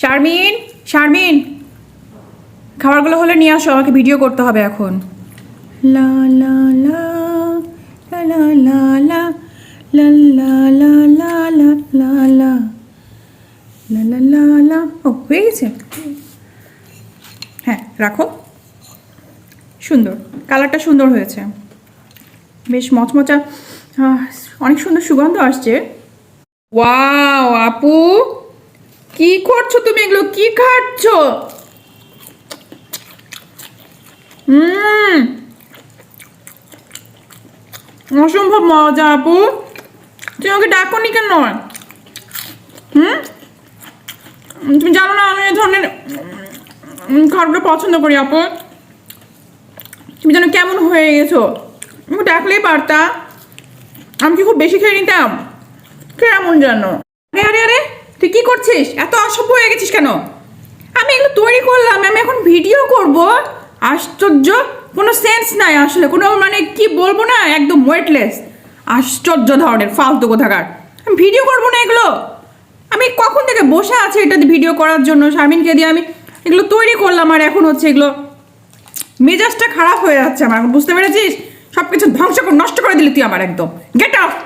শারমিন, শারমিন, খাবারগুলো হলে নিয়ে আসো, আমাকে ভিডিও করতে হবে এখন। লা লা লা লা লা লা লা লা লা লা লা লা লা লা লা লা লা। ও হয়ে গেছে, হ্যাঁ রাখো। সুন্দর, কালারটা সুন্দর হয়েছে, বেশ মচমচা, অনেক সুন্দর সুগন্ধ আসছে। ওয়াও আপু, কি করছো তুমি? এগুলো কি খাচ্ছ? অসম্ভব মজা আপু, তুমি আমাকে ডাকোনি কেন? তুমি জানো না আমি এই ধরনের খাবারগুলো পছন্দ করি আপু। তুমি জানো কেমন হয়ে গেছো, আমাকে ডাকলেই পারতা, আমি কি খুব বেশি খেয়ে নিতাম? কেমন জানো? আরে আরে আরে, তুই কি করছিস? এত অসভ্য হয়ে গেছিস কেন? আমি এগুলো তৈরি করলাম, আমি এখন ভিডিও করব। আশ্চর্য, কোনো সেন্স নাই আসলে, কোনো মানে কি বলবো না, একদম ওয়েটলেস, আশ্চর্য ধরনের ফালতু কোথাকার। আমি ভিডিও করবো না এগুলো? আমি কখন থেকে বসে আছি এটা ভিডিও করার জন্য, শারমিনকে দিয়ে আমি এগুলো তৈরি করলাম, আর এখন হচ্ছে এগুলো মেজাজটা খারাপ হয়ে যাচ্ছে আমার। বুঝতে পেরেছিস? সব কিছু ধ্বংস করে নষ্ট করে দিলি তুই আমার, একদম গেট আউট।